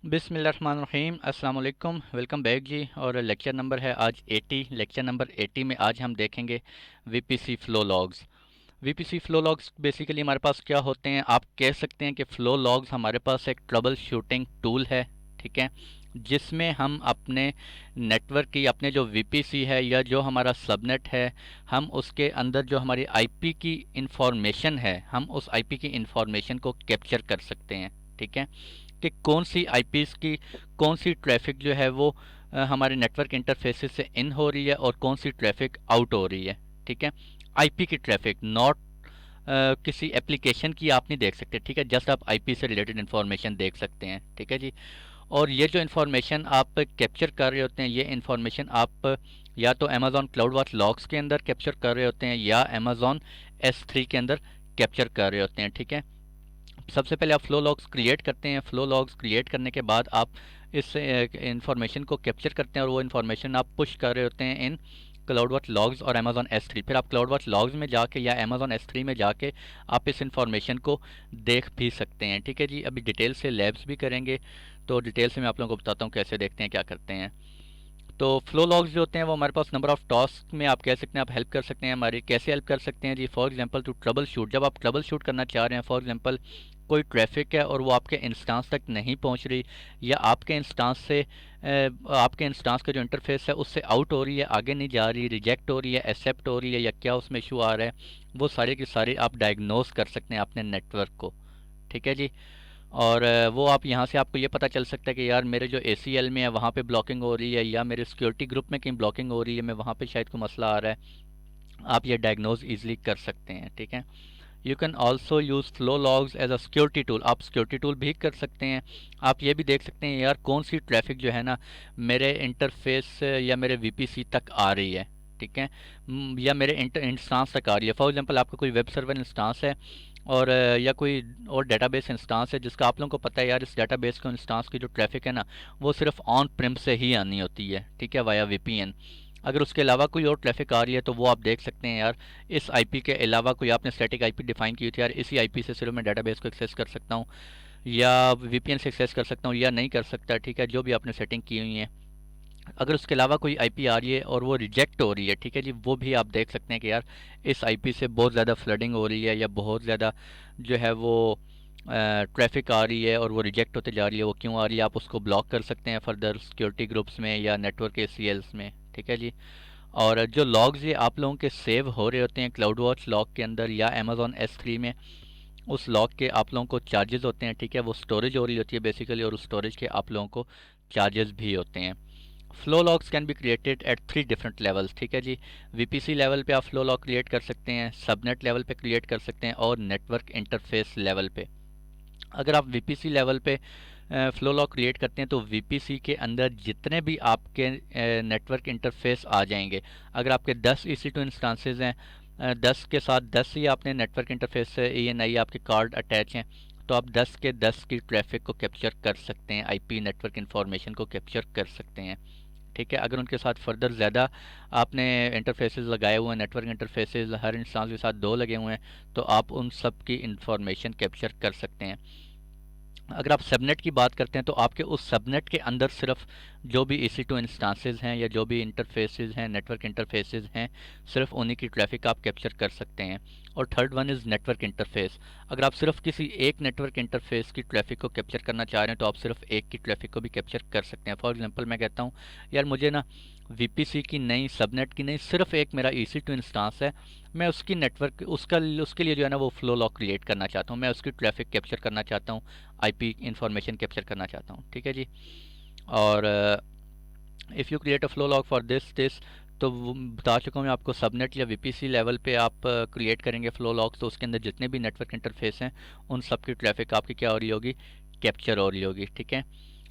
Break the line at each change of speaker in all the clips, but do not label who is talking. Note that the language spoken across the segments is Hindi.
बिस्मिल्लाहिर्रहमानिर्रहीम अस्सलाम वालेकुम, वेलकम बैक जी। और लेक्चर नंबर है आज 80। लेक्चर नंबर 80 में आज हम देखेंगे VPC flow logs. VPC flow logs basically हमारे पास क्या होते हैं, आप कह सकते हैं कि फ़्लो लॉग्स हमारे पास एक ट्रबल शूटिंग टूल है, ठीक है, जिसमें हम अपने नेटवर्क की अपने जो वीपीसी है या जो हमारा सबनेट है, हम उसके अंदर जो हमारी आईपी की इंफॉर्मेशन है, हम उस आईपी की इंफॉर्मेशन को कैप्चर कर सकते हैं, ठीक है, कि कौन सी आईपीज़ की कौन सी ट्रैफिक जो है वो हमारे नेटवर्क इंटरफेसेस से इन हो रही है और कौन सी ट्रैफिक आउट हो रही है, ठीक है। आईपी की ट्रैफिक, नॉट किसी एप्लीकेशन की आप नहीं देख सकते, ठीक है, जस्ट आप आईपी से रिलेटेड इन्फॉर्मेशन देख सकते हैं, ठीक है जी। और ये जो इन्फॉर्मेशन आप कैप्चर कर रहे होते हैं, ये इन्फॉर्मेशन आप या तो अमेजॉन क्लाउड वॉच लॉग्स के अंदर कैप्चर कर रहे होते हैं या अमेजॉन S3 के अंदर कैप्चर कर रहे होते हैं, ठीक है। सबसे पहले आप फ्लो लॉग्स क्रिएट करते हैं। फ्लो लॉग्स क्रिएट करने के बाद आप इस इंफॉर्मेशन को कैप्चर करते हैं और वो इन्फॉर्मेशन आप पुश कर रहे होते हैं इन क्लाउड वॉच लॉग्स और अमेजॉन S3। फिर आप क्लाउड वॉच लॉग्स में जाके या अमेजॉन S3 में जाके आप इस इंफॉर्मेशन को देख भी सकते हैं, ठीक है जी। अभी डिटेल से लैब्स भी करेंगे, तो डिटेल से मैं आप लोगों को बताता हूँ कैसे देखते हैं, क्या करते हैं। तो फ्लो लॉग्स जो होते हैं वो हमारे पास नंबर ऑफ टास्क में आप कह सकते हैं, आप हेल्प कर सकते हैं हमारी। कैसे हेल्प कर सकते हैं जी? For example to troubleshoot, जब आप ट्रबल शूट करना चाह रहे हैं, फॉर एग्जांपल कोई ट्रैफिक है और वो आपके इंस्टांस तक नहीं पहुंच रही, या आपके इंस्टांस से आपके इंस्टांस का जो इंटरफेस है उससे आउट हो रही है, आगे नहीं जा रही, रिजेक्ट हो रही है, एक्सेप्ट हो रही है, या क्या उसमें इशू आ रहा है, वो सारे की सारी आप डायग्नोस कर सकते हैं अपने नेटवर्क को, ठीक है जी। और वो आप यहाँ से आपको ये पता चल सकता है कि यार मेरे जो ACL में है वहाँ पे ब्लॉकिंग हो रही है, या मेरे सिक्योरिटी ग्रुप में कहीं ब्लॉकिंग हो रही है, मैं वहाँ पे शायद कोई मसला आ रहा है, आप ये डायग्नोज ईजिली कर सकते हैं, ठीक है। You can also use flow logs as a security tool, आप सिक्योरिटी टूल भी कर सकते हैं। आप ये भी देख सकते हैं यार कौन सी ट्रैफिक जो है ना मेरे इंटरफेस या मेरे VPC तक आ रही है, ठीक है, या मेरे इंस्टांस तक आ रही है। फॉर एग्जांपल आपका कोई वेब सर्वर इंस्टांस है और या कोई और डेटाबेस इंस्टांस है जिसका आप लोगों को पता है यार इस डेटाबेस को इंस्टांस की जो ट्रैफिक है ना वो सिर्फ ऑन प्रिम से ही आनी होती है, ठीक है, वाया VPN। अगर उसके अलावा कोई और ट्रैफिक आ रही है तो वो आप देख सकते हैं यार इस आईपी के अलावा कोई आपने स्टैटिक आईपी डिफाइन की हुई थी, यार इसी आईपी से सिर्फ मैं डेटाबेस को एक्सेस कर सकता हूँ या VPN से एक्सेस कर सकता हूँ या नहीं कर सकता, ठीक है, जो भी आपने सेटिंग की हुई है। अगर उसके अलावा कोई आईपी आ रही है और वो रिजेक्ट हो रही है, ठीक है जी, वो भी आप देख सकते हैं कि यार इस आईपी से बहुत ज़्यादा फ्लडिंग हो रही है या बहुत ज़्यादा जो है वो ट्रैफिक आ रही है और वो रिजेक्ट होते जा रही है, वो क्यों आ रही है, आप उसको ब्लॉक कर सकते हैं फर्दर सिक्योरिटी ग्रुप्स में या नेटवर्क ACLs में, ठीक है जी। और जो लॉग्स ये आप लोगों के सेव हो रहे होते हैं क्लाउड वॉच लॉग के अंदर या अमेजॉन S3 में, उस लॉग के आप लोगों को चार्जेस होते हैं, ठीक है, वो स्टोरेज हो रही होती है बेसिकली, और उस स्टोरेज के आप लोगों को चार्जेस भी होते हैं। Flow logs can be created at 3 different levels, ठीक है जी। VPC लेवल पे आप फ्लो लॉग क्रिएट कर सकते हैं, सबनेट लेवल पे क्रिएट कर सकते हैं और नेटवर्क इंटरफेस लेवल पे। अगर आप VPC लेवल पे फ्लो लॉग क्रिएट करते हैं तो VPC के अंदर जितने भी आपके नेटवर्क इंटरफेस आ जाएंगे, अगर आपके 10 EC2 इंस्टांसेस हैं, 10 के साथ 10 ही आपने नेटवर्क इंटरफेस से ENI आपके कार्ड अटैच हैं, तो आप 10 के 10 की ट्रैफिक को कैप्चर कर सकते हैं, आईपी नेटवर्क इन्फॉर्मेशन को कैप्चर कर सकते हैं, ठीक है। अगर उनके साथ फर्दर ज़्यादा आपने इंटरफेसेस लगाए हुए हैं, नेटवर्क इंटरफेसेस हर इंस्टांस के साथ 2 लगे हुए हैं, तो आप उन सब की इंफॉर्मेशन कैप्चर कर सकते हैं। अगर आप सबनेट की बात करते हैं तो आपके उस सबनेट के अंदर सिर्फ जो भी EC2 इंस्टांसेस हैं या जो भी इंटरफेसेस हैं, नेटवर्क इंटरफेसेस हैं, सिर्फ उन्हीं की ट्रैफिक आप कैप्चर कर सकते हैं। और third one is network interface. अगर आप सिर्फ किसी एक नेटवर्क इंटरफेस की ट्रैफिक को कैप्चर करना चाह रहे हैं तो आप सिर्फ एक की ट्रैफिक को भी कैप्चर कर सकते हैं। फॉर एग्जांपल मैं कहता हूँ यार मुझे ना VPC की नहीं, सबनेट की नहीं, सिर्फ एक मेरा EC2 इंस्टांस है, मैं उसकी नेटवर्क उसके लिए जो है ना वो फ्लो लॉग क्रिएट करना चाहता हूँ, मैं उसकी ट्रैफिक कैप्चर करना चाहता हूँ, आईपी इंफॉर्मेशन कैप्चर करना चाहता हूँ, ठीक है जी। और if you create a flow log for this तो बता चुका हूँ मैं आपको, सबनेट या VPC लेवल पे आप क्रिएट करेंगे फ्लो लॉग्स तो उसके अंदर जितने भी नेटवर्क इंटरफेस हैं उन सब की ट्रैफिक आपकी क्या हो रही होगी, कैप्चर हो रही होगी, ठीक है।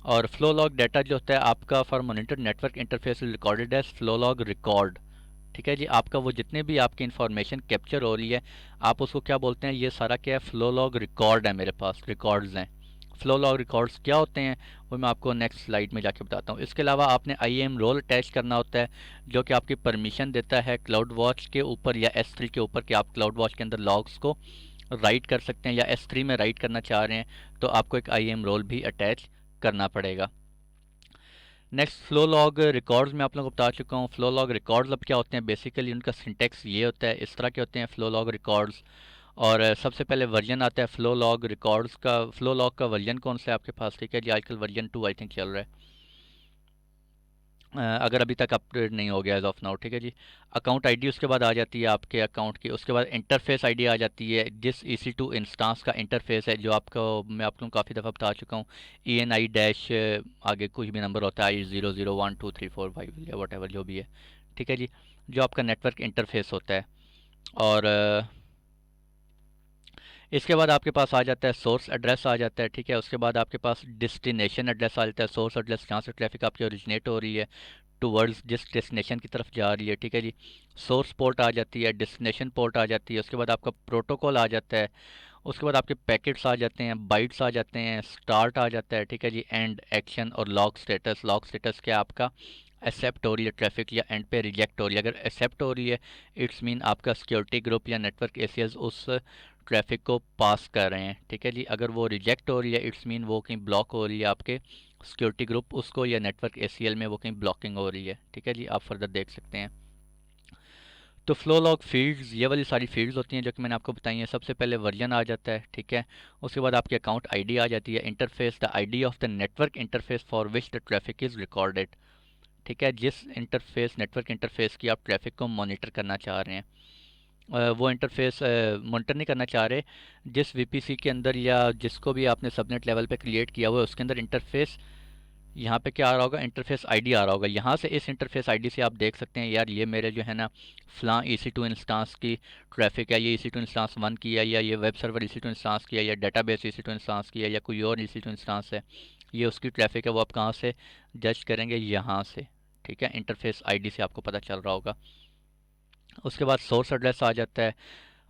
और फ्लो लॉग डाटा जो होता है आपका for monitor network interface recorded as flow log record, ठीक है जी। आपका वो जितने भी आपकी इन्फॉर्मेशन कैप्चर हो रही है आप उसको क्या बोलते हैं, ये सारा क्या है, फ्लो लॉग रिकॉर्ड है, मेरे पास रिकॉर्ड्स हैं। फ्लो लॉग रिकॉर्ड्स क्या होते हैं वो मैं आपको नेक्स्ट स्लाइड में जाके बताता हूँ। इसके अलावा आपने IAM रोल अटैच करना होता है जो कि आपकी परमिशन देता है क्लाउड वॉच के ऊपर या S3 के ऊपर कि आप क्लाउड वॉच के अंदर लॉग्स को राइट कर सकते हैं, या S3 में राइट करना चाह रहे हैं तो आपको एक IAM रोल भी अटैच करना पड़ेगा। नेक्स्ट फ्लो लॉग रिकॉर्ड्स मैं आप लोगों को बता चुका हूँ। फ्लो लॉग रिकॉर्ड्स अब क्या होते हैं, बेसिकली उनका सिंटेक्स ये होता है, इस तरह के होते हैं फ्लो लॉग रिकॉर्ड्स। और सबसे पहले वर्जन आता है फ्लो लॉग रिकॉर्ड्स का। फ्लो लॉग का वर्जन कौन सा है आपके पास, ठीक है जी, आजकल वर्जन 2 आई थिंक चल रहा है, अगर अभी तक अपडेट नहीं हो गया एज ऑफ नाउ, ठीक है जी। अकाउंट आईडी उसके बाद आ जाती है आपके अकाउंट की, उसके बाद इंटरफेस आईडी आ जाती है, जिस EC2 इंस्टांस का इंटरफेस है, जो आपको मैं आप लोगों को काफ़ी दफ़ा बता चुका हूँ। ENI डैश आगे कुछ भी नंबर होता है, I001234 5 या वट एवर जो भी है, ठीक है जी, जो आपका नेटवर्क इंटरफेस होता है। और इसके बाद आपके पास आ जाता है सोर्स एड्रेस आ जाता है, ठीक है। उसके बाद आपके पास डेस्टिनेशन एड्रेस आ जाता है, सोर्स एड्रेस जहाँ से ट्रैफिक आपकी ओरिजिनेट हो रही है टूवर्ड्स जिस डेस्टिनेशन की तरफ जा रही है, ठीक है जी। सोर्स पोर्ट आ जाती है, डेस्टिनेशन पोर्ट आ जाती है, उसके बाद आपका प्रोटोकॉल आ जाता है, उसके बाद आपके पैकेट्स आ जाते हैं, बाइट्स आ जाते हैं, स्टार्ट आ जाता है, ठीक है जी, एंड एक्शन और लॉग स्टेटस। लॉग स्टेटस क्या आपका एक्सेप्ट हो रही है ट्रैफिक या एंड पे रिजेक्ट हो रही है। अगर एक्सेप्ट हो रही है इट्स मीन आपका सिक्योरिटी ग्रुप या नेटवर्क एसीएस उस ट्रैफिक को पास कर रहे हैं, ठीक है जी। अगर वो रिजेक्ट हो रही है इट्स मीन वो कहीं ब्लॉक हो रही है, आपके सिक्योरिटी ग्रुप उसको या नेटवर्क एसीएल में वो कहीं ब्लॉकिंग हो रही है, ठीक है जी। आप फर्दर देख सकते हैं। तो फ्लो लॉग फील्ड्स ये वाली सारी फील्ड्स होती हैं जो कि मैंने आपको बताई हैं। सबसे पहले वर्जन आ जाता है, ठीक है। उसके बाद आपकी अकाउंट आईडी आ जाती है, interface the ID of the network interface for which the traffic is recorded, ठीक है। जिस इंटरफेस नेटवर्क इंटरफेस की आप ट्रैफिक को मॉनिटर करना चाह रहे हैं, वो इंटरफेस मॉनिटर नहीं करना चाह रहे, जिस VPC के अंदर या जिसको भी आपने सबनेट लेवल पे क्रिएट किया हुआ है उसके अंदर इंटरफेस, यहाँ पे क्या आ रहा होगा, इंटरफेस आईडी आ रहा होगा। यहाँ से इस इंटरफेस आईडी से आप देख सकते हैं यार ये मेरे जो है ना फलां EC2 इंस्टांस की ट्रैफिक है, ये EC2 इंस्टांस 1 की है, या ये वेब सर्वर EC2 इंस्टांस की है, या डेटाबेस EC2 इंस्टांस की है, या कोई और EC2 इंस्टांस है, ये उसकी ट्रैफिक है। वो आप कहाँ से जज करेंगे, यहाँ से, ठीक है। इंटरफेस आईडी से आपको पता चल रहा होगा। उसके बाद सोर्स एड्रेस आ जाता है,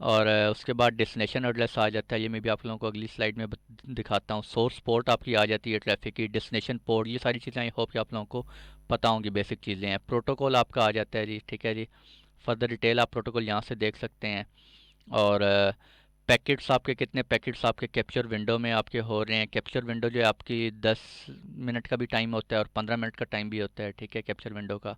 और उसके बाद डेस्टिनेशन एड्रेस आ जाता है। ये मैं भी आप लोगों को अगली स्लाइड में दिखाता हूँ। सोर्स पोर्ट आपकी आ जाती है ट्रैफिक की, डेस्टिनेशन पोर्ट, ये सारी चीज़ें आई होप कि आप लोगों को पता होंगी, बेसिक चीज़ें हैं। प्रोटोकॉल आपका आ जाता है जी, ठीक है जी। फर्दर डिटेल आप प्रोटोकॉल यहाँ से देख सकते हैं। और पैकेट्स आपके कितने पैकेट्स आपके कैप्चर विंडो में आपके हो रहे हैं। कैप्चर विंडो जो है आपकी 10 मिनट का भी टाइम होता है और 15 मिनट का टाइम भी होता है, ठीक है, कैप्चर विंडो का।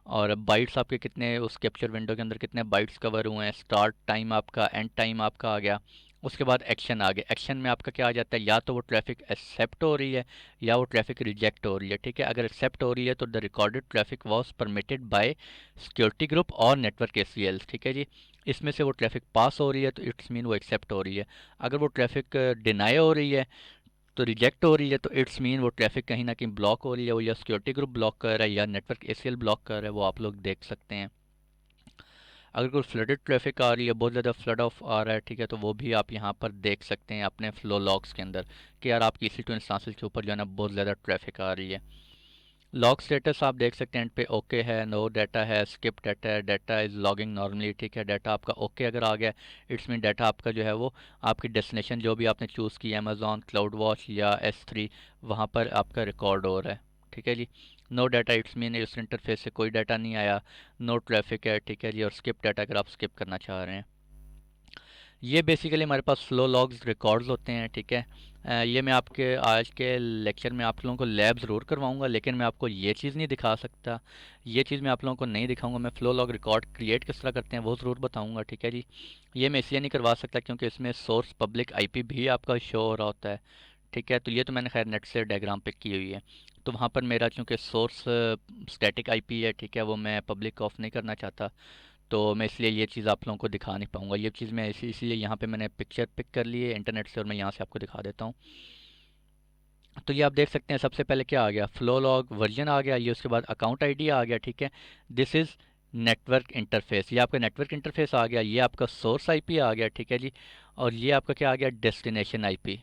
और बाइट्स आपके कितने उस कैप्चर विंडो के अंदर कितने बाइट्स कवर हुए हैं, स्टार्ट टाइम आपका, एंड टाइम आपका आ गया। उसके बाद एक्शन आ गया। एक्शन में आपका क्या आ जाता है, या तो वो ट्रैफिक एक्सेप्ट हो रही है या वो ट्रैफिक रिजेक्ट हो रही है, ठीक है। अगर एक्सेप्ट हो रही है तो the recorded traffic was permitted by security group और नेटवर्क एसीएल, ठीक है जी। इसमें से वो ट्रैफिक पास हो रही है तो इट्स मीन वो एक्सेप्ट हो रही है। अगर वो ट्रैफिक डिनाई हो रही है तो रिजेक्ट हो रही है तो इट्स मीन वो ट्रैफिक कहीं ना कहीं ब्लॉक हो रही है, वो या सिक्योरिटी ग्रुप ब्लॉक कर रहा है या नेटवर्क एसीएल ब्लॉक कर रहा है, वो आप लोग देख सकते हैं। अगर कोई फ्लडेड ट्रैफिक आ रही है, बहुत ज़्यादा फ्लड ऑफ आ रहा है, ठीक है, तो वो भी आप यहाँ पर देख सकते हैं अपने फ्लो लॉग्स के अंदर कि यार आपकी EC2 इंस्टांसेस के ऊपर जो है ना बहुत ज़्यादा ट्रैफिक आ रही है। लॉग स्टेटस आप देख सकते हैं एंड पे ओके है, नो डाटा है, स्किप डाटा है, डाटा इज़ लॉगिंग नॉर्मली, ठीक है। डाटा आपका ओके अगर आ गया इट्स मीन डाटा आपका जो है वो आपकी डेस्टिनेशन जो भी आपने चूज़ की, अमेजोन, क्लाउड वॉच या S3, वहाँ पर आपका रिकॉर्ड हो रहा है, ठीक है जी। नो डाटा इट्स मीन इस इंटरफेस से कोई डाटा नहीं आया, नो ट्रैफिक है, ठीक है जी। और स्किप डाटा अगर आप स्किप करना चाह रहे हैं। ये बेसिकली हमारे पास फ्लो लॉग्स रिकॉर्ड्स होते हैं, ठीक है। ये मैं आपके आज के लेक्चर में आप लोगों को लैब ज़रूर करवाऊंगा, लेकिन मैं आपको ये चीज़ नहीं दिखा सकता, ये चीज़ मैं आप लोगों को नहीं दिखाऊंगा। मैं फ्लो लॉग रिकॉर्ड क्रिएट किस तरह करते हैं वो ज़रूर बताऊंगा, ठीक है जी। ये मैं इसलिए नहीं करवा सकता क्योंकि इसमें सोर्स पब्लिक IP भी आपका शो हो रहा होता है, ठीक है। तो ये तो मैंने खैर नेट से डायग्राम पिक की हुई है, तो वहाँ पर मेरा चूँकि सोर्स स्टैटिक IP है, ठीक है, वो मैं पब्लिक ऑफ नहीं करना चाहता, तो मैं इसलिए ये चीज़ आप लोगों को दिखा नहीं पाऊँगा। ये चीज़ मैं इसलिए यहाँ पे मैंने पिक्चर पिक कर ली है इंटरनेट से और मैं यहाँ से आपको दिखा देता हूँ। तो ये आप देख सकते हैं सबसे पहले क्या आ गया, फ्लो लॉग वर्जन आ गया, ये उसके बाद अकाउंट आईडी आ गया, ठीक है। दिस इज़ नेटवर्क इंटरफेस, ये आपका नेटवर्क इंटरफेस आ गया, ये आपका सोर्स IP आ गया, ठीक है जी। और ये आपका क्या आ गया, डेस्टिनेशन IP,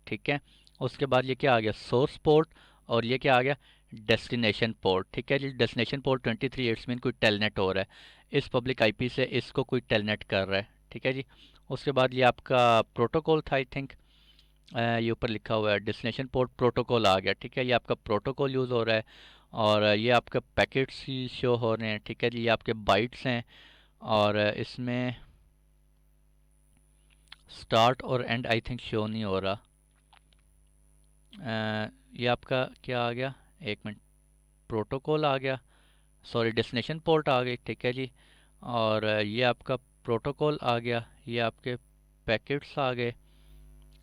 ठीक है। उसके बाद ये क्या आ गया, सोर्स पोर्ट, और ये क्या आ गया, डेस्टिनेशन पोर्ट, ठीक है जी। डेस्टिनेशन पोर्ट 23 इट्स मीन कोई टेलनेट हो रहा है, इस पब्लिक IP से इसको कोई टेलनेट कर रहा है, ठीक है जी। उसके बाद ये आपका प्रोटोकॉल था आई थिंक, ये ऊपर लिखा हुआ है डेस्टिनेशन पोर्ट प्रोटोकॉल आ गया, ठीक है। ये आपका प्रोटोकॉल यूज़ हो रहा है, और ये आपका पैकेट्स ही शो हो रहे हैं, ठीक है जी। ये आपके बाइट्स हैं, और इसमें स्टार्ट और एंड आई थिंक शो नहीं हो रहा, ये आपका क्या आ गया, एक मिनट, प्रोटोकॉल आ गया, सॉरी डेस्टिनेशन पोर्ट आ गई, ठीक है जी। और ये आपका प्रोटोकॉल आ गया, ये आपके पैकेट्स आ गए,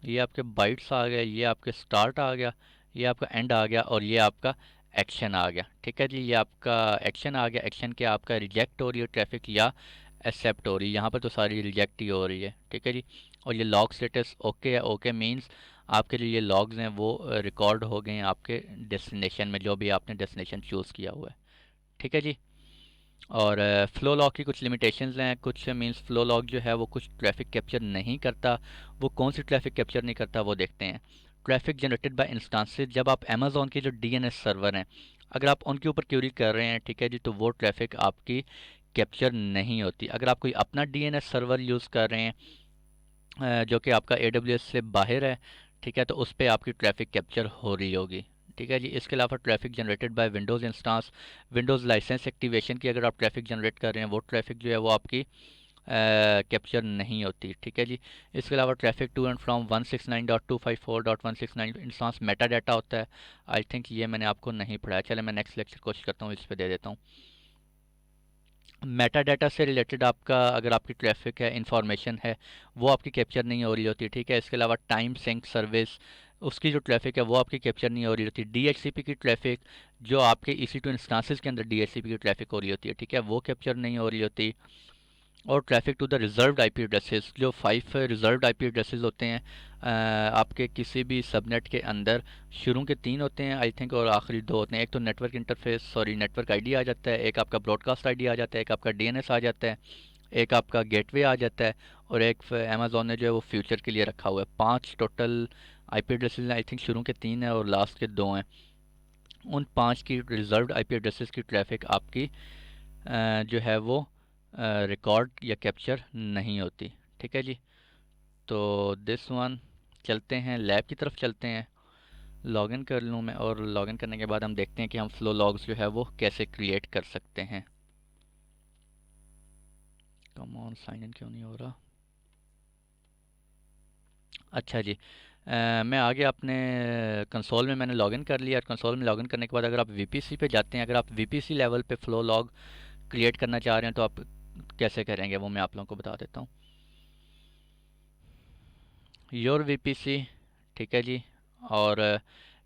ये आपके बाइट्स आ गए, ये आपके स्टार्ट आ गया, ये आपका एंड आ गया, और ये आपका एक्शन आ गया, ठीक है जी। ये आपका एक्शन आ गया, एक्शन के आपका रिजेक्ट हो रही है ट्रैफिक या एक्सेप्ट हो रही है, यहाँ पर तो सारी रिजेक्ट ही हो रही है, ठीक है जी। और ये लॉग स्टेटस ओके है, ओके मीन्स आपके जो ये लॉग्स हैं वो रिकॉर्ड हो गए हैं आपके डेस्टिनेशन में, जो भी आपने डेस्टिनेशन चूज़ किया हुआ है, ठीक है जी। और फ़्लो लॉग की कुछ लिमिटेशंस हैं, कुछ मींस फ़्लो लॉग जो है वो कुछ ट्रैफिक कैप्चर नहीं करता। वो कौन सी ट्रैफिक कैप्चर नहीं करता वो देखते हैं। ट्रैफिक जनरेटेड बाय इंस्टांसेस, जब आप अमेज़ॉन के जो डीएनएस सर्वर हैं अगर आप उनके ऊपर क्यूरी कर रहे हैं, ठीक है जी, तो वो ट्रैफिक आपकी कैप्चर नहीं होती। अगर आप कोई अपना डीएनएस सर्वर यूज़ कर रहे हैं जो कि आपका एडब्ल्यूएस से बाहर है, ठीक है, तो उस पे आपकी ट्रैफिक कैप्चर हो रही होगी, ठीक है जी। इसके अलावा traffic generated by Windows instance, Windows license activation की अगर आप ट्रैफिक जनरेट कर रहे हैं वो ट्रैफिक जो है वो आपकी कैप्चर नहीं होती, ठीक है जी। इसके अलावा traffic to and from 169.254.169 instance metadata होता है। आई थिंक ये मैंने आपको नहीं पढ़ाया, चले मैं नेक्स्ट लेक्चर कोशिश करता हूँ इस पे दे देता हूँ। मेटा डाटा से रिलेटेड आपका अगर आपकी ट्रैफिक है, इंफॉर्मेशन है, वो आपकी कैप्चर नहीं हो रही होती, ठीक है। इसके अलावा टाइम सिंक सर्विस, उसकी जो ट्रैफिक है वो आपकी कैप्चर नहीं हो रही होती। डीएचसीपी की ट्रैफिक, जो आपके EC2 इंस्टांसेस के अंदर डीएचसीपी की ट्रैफिक हो रही होती है, ठीक है, वो कैप्चर नहीं हो रही होती। और traffic to the reserved IP addresses, जो 5 रिजर्व्ड आईपी एड्रेसेस होते हैं आपके किसी भी सबनेट के अंदर, शुरू के 3 होते हैं आई थिंक और आखिरी 2 होते हैं। एक तो network interface sorry network ID आ जाता है, एक आपका ब्रॉडकास्ट आईडी आ जाता है, एक आपका डीएनएस आ जाता है, एक आपका गेटवे आ जाता है, और एक अमेज़ॉन ने जो है वो फ्यूचर के लिए रखा हुआ है। 5 total IP addresses I think, शुरू के 3 हैं और लास्ट के 2 हैं। उन 5 की रिजर्व्ड आईपी एड्रेसेस की ट्रैफिक आपकी जो है वो रिकॉर्ड या कैप्चर नहीं होती, ठीक है जी। तो दिस वन, चलते हैं लैब की तरफ चलते हैं। लॉगिन कर लूँ मैं, और लॉगिन करने के बाद हम देखते हैं कि हम फ्लो लॉग्स जो है वो कैसे क्रिएट कर सकते हैं। कम ऑन, साइन इन क्यों नहीं हो रहा। अच्छा जी, मैं आगे अपने कंसोल में मैंने लॉगिन कर लिया, और कंसोल में लॉगिन करने के बाद अगर आप वीपीसी पे जाते हैं, अगर आप वीपीसी लेवल पे फ्लो लॉग क्रिएट करना चाह रहे हैं तो आप कैसे करेंगे वो मैं आप लोगों को बता देता हूँ। योर वीपीसी, ठीक है जी। और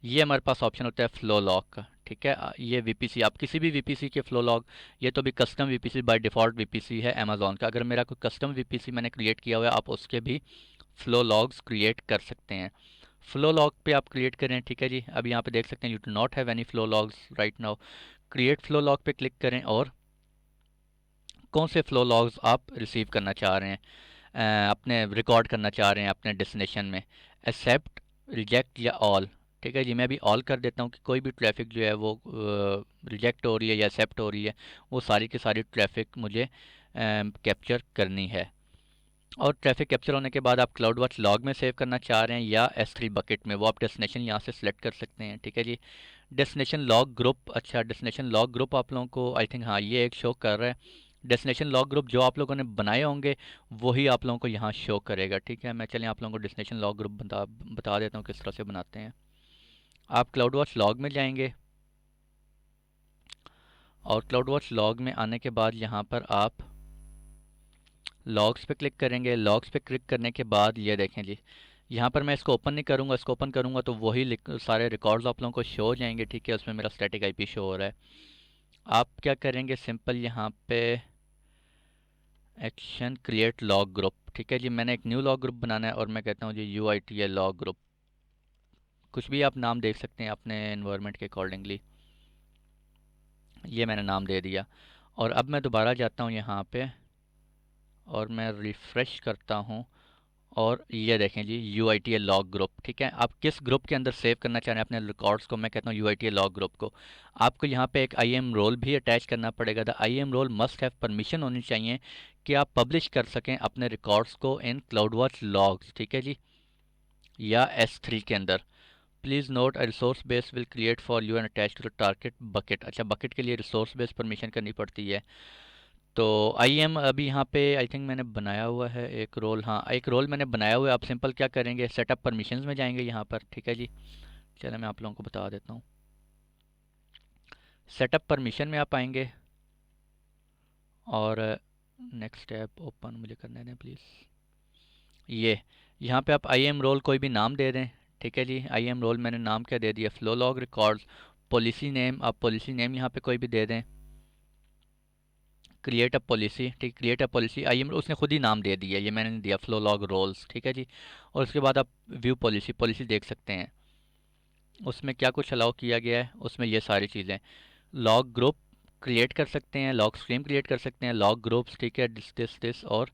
ये हमारे पास ऑप्शन होता है फ्लो लॉग का, ठीक है। ये वीपीसी, आप किसी भी वीपीसी के फ्लो लॉग, ये तो भी custom VPC by default VPC है अमेज़ॉन का। अगर मेरा कोई कस्टम वीपीसी मैंने क्रिएट किया हुआ है, आप उसके भी फ्लो लॉग्स क्रिएट कर सकते हैं। फ्लो लॉग पे आप क्रिएट करें, ठीक है जी। अब यहाँ पे देख सकते हैं you do not have any flow logs right now. Create flow log पे क्लिक करें, और कौन से फ्लो लॉग्स आप रिसीव करना चाह रहे हैं, अपने रिकॉर्ड करना चाह रहे हैं अपने डेस्टिनेशन में, एक्सेप्ट, रिजेक्ट या ऑल, ठीक है जी। मैं भी ऑल कर देता हूँ कि कोई भी ट्रैफिक जो है वो रिजेक्ट हो रही है या एक्सेप्ट हो रही है, वो सारी की सारी ट्रैफिक मुझे कैप्चर करनी है। और ट्रैफिक कैप्चर होने के बाद आप क्लाउड वॉच लॉग में सेव करना चाह रहे हैं या S3 बकेट में, वो आप डेस्टिनेशन यहाँ से सिलेक्ट कर सकते हैं, ठीक है जी। डेस्टिनेशन लॉग ग्रुप, अच्छा डेस्टिनेशन लॉग ग्रुप आप लोगों को आई थिंक, हाँ ये एक शो कर रहा है। डेस्टिनेशन लॉग ग्रुप जो आप लोगों ने बनाए होंगे वही आप लोगों को यहाँ शो करेगा, ठीक है। मैं चलिए आप लोगों को डेस्टिनेशन लॉग ग्रुप बता देता हूँ किस तरह से बनाते हैं। आप क्लाउड वॉच लॉग में जाएंगे, और क्लाउड वॉच लॉग में आने के बाद यहाँ पर आप लॉग्स पे क्लिक करेंगे। लॉग्स पे क्लिक करने के बाद ये देखें जी, यहाँ पर मैं इसको ओपन नहीं करूँगा, इसको ओपन करूँगा तो वही सारे रिकॉर्ड्स आप लोगों को शो हो जाएंगे, ठीक है। उसमें मेरा स्टैटिक आईपी शो हो रहा है। आप क्या करेंगे, सिंपल यहाँ पे एक्शन क्रिएट लॉग ग्रुप, ठीक है जी। मैंने एक न्यू लॉग ग्रुप बनाना है, और मैं कहता हूँ जी UITL लॉग ग्रुप, कुछ भी आप नाम देख सकते हैं अपने इन्वायरमेंट के अकॉर्डिंगली। ये मैंने नाम दे दिया, और अब मैं दोबारा जाता हूँ यहाँ पे, और मैं रिफ़्रेश करता हूँ, और ये देखें जी UITL लॉग ग्रुप, ठीक है। आप किस ग्रुप के अंदर सेव करना चाह रहे हैं अपने रिकॉर्ड्स को, मैं कहता हूँ UITL लॉग ग्रुप को। आपको यहाँ पे एक IAM रोल भी अटैच करना पड़ेगा। The IAM role must have permission होनी चाहिए कि आप पब्लिश कर सकें अपने रिकॉर्ड्स को इन क्लाउड वॉच लॉग्स, ठीक है जी, या S3 के अंदर। Please note a resource base will create for you and attach to the target bucket. अच्छा, बकेट के लिए रिसोर्स बेस परमिशन करनी पड़ती है। तो आई एम अभी यहाँ पे आई थिंक मैंने बनाया हुआ है एक रोल, हाँ एक रोल मैंने बनाया हुआ है। आप सिंपल क्या करेंगे, सेटअप परमिशंस में जाएंगे यहाँ पर, ठीक है जी। चलो मैं आप लोगों को बता देता हूँ। सेटअप परमिशन में आप आएंगे और नेक्स्ट ऐप ओपन मुझे करने दें प्लीज़। ये यहाँ पे आप आई एम रोल कोई भी नाम दे दें। ठीक है जी, आई एम रोल मैंने नाम क्या दे दिया, flow log records. Policy name, आप पॉलिसी नेम यहाँ पे कोई भी दे दें। क्रिएट अ पॉलिसी, ठीक, create a policy I am, उसने खुद ही नाम दे दिया, ये मैंने नहीं दिया, फ्लो लॉग रोल्स। ठीक है जी। और उसके बाद आप व्यू पॉलिसी, पॉलिसी देख सकते हैं उसमें क्या कुछ अलाउ किया गया है। उसमें ये सारी चीज़ें, लॉग ग्रुप क्रिएट कर सकते हैं, लॉग स्ट्रीम क्रिएट कर सकते हैं, लॉग ग्रुप्स, ठीक है, दिस और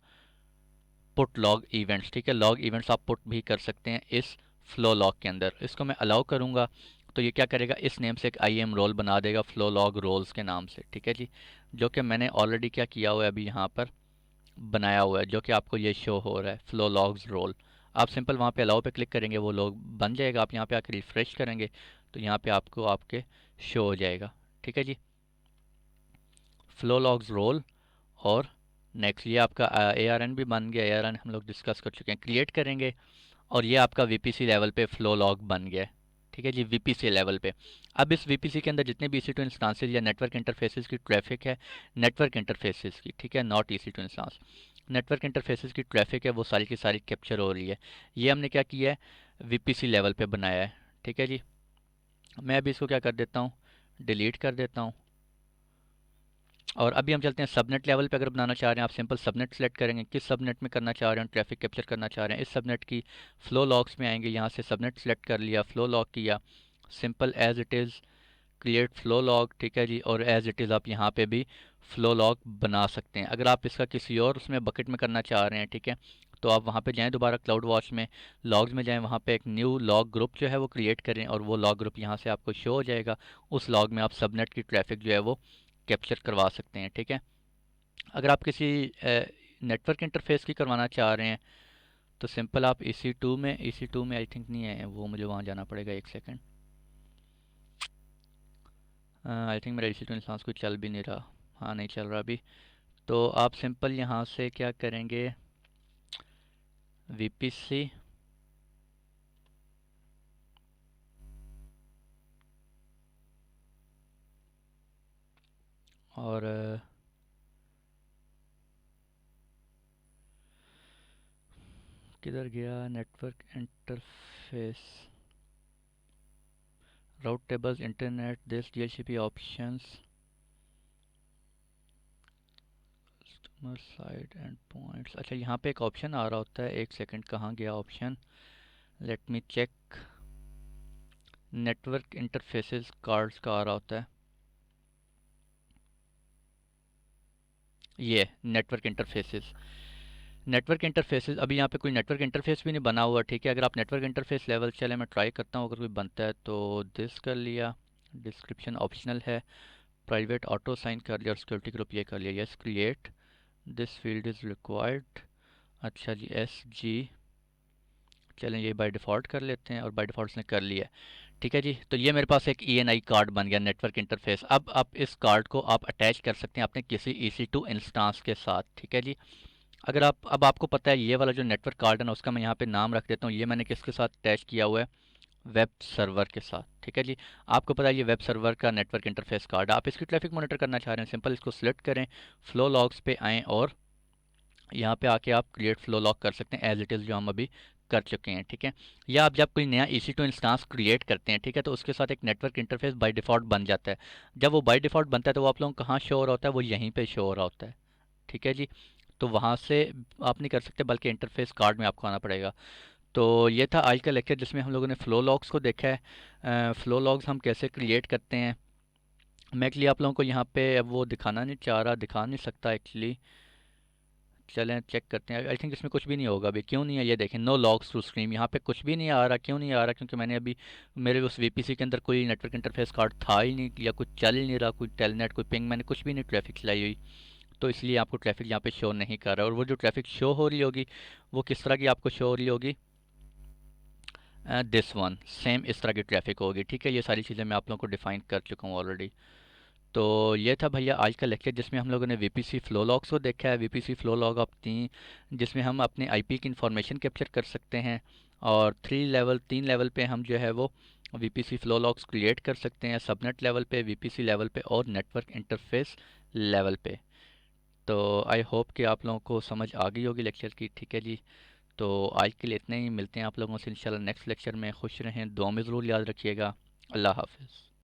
पुट लॉग इवेंट्स। ठीक है, लॉग इवेंट्स आप पुट भी कर सकते हैं इस फ्लो लॉग के अंदर। इसको मैं अलाउ करूँगा तो ये क्या करेगा, इस नेम से एक आई एम रोल बना देगा फ्लो लॉग रोल्स के नाम से। ठीक है जी, जो कि मैंने ऑलरेडी क्या किया हुआ है अभी यहाँ पर बनाया हुआ है, जो कि आपको ये शो हो रहा है फ्लो लॉग्स रोल। आप सिंपल वहाँ पे अलाउ पे क्लिक करेंगे, वो लोग बन जाएगा। आप यहाँ पे आकर रिफ्रेश करेंगे तो यहाँ पे आपको आपके शो हो जाएगा। ठीक है जी, फ्लो लॉग्स रोल। और नेक्स्ट ये आपका ए आर एन भी बन गया, ए आर एन हम लोग डिस्कस कर चुके हैं, क्रिएट करेंगे। और ये आपका वीपीसी लेवल पे फ्लो लॉग बन गया है। ठीक है जी, वीपीसी लेवल पे। अब इस वीपीसी के अंदर जितने भी EC2 इंस्टांसेस या नेटवर्क इंटरफेसेस की ट्रैफिक है, नेटवर्क इंटरफेसेस की, ठीक है, not EC2 instance, network interfaces की ट्रैफिक है, वो सारी की सारी कैप्चर हो रही है। ये हमने क्या किया है, वीपीसी लेवल पे बनाया है। ठीक है जी, मैं अभी इसको क्या कर देता हूँ, डिलीट कर देता हूँ। और अभी हम चलते हैं सबनेट लेवल पे। अगर बनाना चाह रहे हैं आप सिंपल सबनेट सेलेक्ट करेंगे, किस सबनेट में करना चाह रहे हैं, ट्रैफिक कैप्चर करना चाह रहे हैं, इस सबनेट की फ्लो लॉग्स में आएंगे, यहाँ से सबनेट सेलेक्ट कर लिया, फ्लो लॉग किया, simple as it is create flow log. ठीक है जी, और एज इट इज़ आप यहाँ पे भी फ्लो लॉग बना सकते हैं। अगर आप इसका किसी और उसमें बकेट में करना चाह रहे हैं, ठीक है, तो आप वहाँ पे जाएं, दोबारा क्लाउड वॉच में लॉग्स में जाएं, वहाँ पे एक न्यू लॉग ग्रुप जो है वो क्रिएट करें, और वो लॉग ग्रुप यहाँ से आपको शो हो जाएगा। उस लॉग में आप सबनेट की ट्रैफिक जो है वो कैप्चर करवा सकते हैं। ठीक है, अगर आप किसी नेटवर्क इंटरफेस की करवाना चाह रहे हैं तो सिंपल आप EC2 में, EC2 में आई थिंक नहीं है वो, मुझे वहाँ जाना पड़ेगा, एक सेकंड। आई थिंक मेरा EC2 इंस्टांस कोई चल भी नहीं रहा, हाँ नहीं चल रहा अभी। तो आप सिंपल यहाँ से क्या करेंगे, VPC, और किधर गया, network interface, route tables, internet, this DHCP options, customer side and points. अच्छा, यहाँ पे एक ऑप्शन आ रहा होता है, एक सेकंड, कहाँ गया option, let me check. Network interfaces cards का आ रहा होता है, ये नेटवर्क इंटरफेसेस। नेटवर्क इंटरफेसेस, अभी यहाँ पे कोई नेटवर्क इंटरफेस भी नहीं बना हुआ। ठीक है, अगर आप नेटवर्क इंटरफेस लेवल, चले मैं ट्राई करता हूँ अगर कोई बनता है तो। दिस कर लिया, डिस्क्रिप्शन ऑप्शनल है, प्राइवेट ऑटो साइन कर लिया, और सिक्योरिटी ग्रुप ये कर लिया, yes create, this field is required. अच्छा जी, SG, चलें ये बाय डिफ़ॉल्ट कर लेते हैं, और बाय डिफ़ॉल्ट उसने कर लिया है। ठीक है जी, तो ये मेरे पास एक ENI कार्ड बन गया, नेटवर्क इंटरफेस। अब आप इस कार्ड को आप अटैच कर सकते हैं अपने किसी EC2 इंस्टांस के साथ। ठीक है जी, अगर आप, अब आपको पता है ये वाला जो नेटवर्क कार्ड है ना, उसका मैं यहाँ पे नाम रख देता हूँ, ये मैंने किसके साथ अटैच किया हुआ है, वेब सर्वर के साथ। ठीक है जी, आपको पता है ये वेब सर्वर का नेटवर्क इंटरफेस कार्ड, आप इसकी ट्रैफिक मॉनिटर करना चाह रहे हैं, सिंपल इसको सिलेक्ट करें, फ्लो लॉग्स पे आएँ, और यहाँ पे आके आप क्रिएट फ्लो लॉग कर सकते हैं एज इट इज़, जो हम अभी कर चुके हैं। ठीक है, या आप जब कोई नया EC2 इंस्टांस क्रिएट करते हैं, ठीक है, तो उसके साथ एक नेटवर्क इंटरफेस बाय डिफ़ॉल्ट बन जाता है। जब वो बाय डिफ़ॉल्ट बनता है तो वो आप लोगों को कहाँ शो हो रहा होता है, वो यहीं पे शो हो रहा होता है। ठीक है जी, तो वहाँ से आप नहीं कर सकते, बल्कि इंटरफेस कार्ड में आपको आना पड़ेगा। तो ये था आज का लेक्चर, जिसमें हम लोगों ने फ़्लो लॉग्स को देखा है। फ़्लो लॉग्स हम कैसे क्रिएट करते हैं। मैं एक्चुअली आप लोगों को यहाँ पे अब वो दिखाना नहीं चाह रहा, दिखा नहीं सकता एक्चुअली। चलें चेक करते हैं, आई थिंक इसमें कुछ भी नहीं होगा अभी। क्यों नहीं है, ये देखें, नो लॉग्स टू स्ट्रीम, यहाँ पे कुछ भी नहीं आ रहा। क्यों नहीं आ रहा, क्योंकि मैंने अभी मेरे उस VPC के अंदर कोई नेटवर्क इंटरफेस कार्ड था ही नहीं, या कुछ चल ही नहीं रहा, कोई टेलनेट, कोई पिंग, मैंने कुछ भी नहीं ट्रैफिक चलाई हुई। तो इसलिए आपको ट्रैफिक यहाँ पे शो नहीं कर रहा है। और वो जो ट्रैफिक शो हो रही होगी वो किस तरह की आपको शो हो रही होगी, दिस वन, सेम इस तरह की ट्रैफिक होगी। ठीक है, ये सारी चीज़ें मैं आप लोगों को डिफाइन कर चुका हूँ ऑलरेडी। तो ये था भैया आज का लेक्चर, जिसमें हम लोगों ने VPC फ्लो लॉग्स को देखा है। VPC फ्लो लॉग आप जिसमें हम अपने IP की इंफॉर्मेशन कैप्चर कर सकते हैं, और 3 लेवल पे हम जो है वो वीपीसी फ्लो लॉग्स क्रिएट कर सकते हैं सबनेट लेवल पे, वीपीसी लेवल पे और नेटवर्क इंटरफेस लेवल पे। तो आई होप कि आप लोगों को समझ आ गई होगी लेक्चर की। ठीक है जी, तो आज के लिए इतने ही। मिलते हैं आप लोगों से इंशाल्लाह नेक्स्ट लेक्चर में। खुश रहें, दुआ में ज़रूर याद रखिएगा। अल्लाह हाफ़िज़।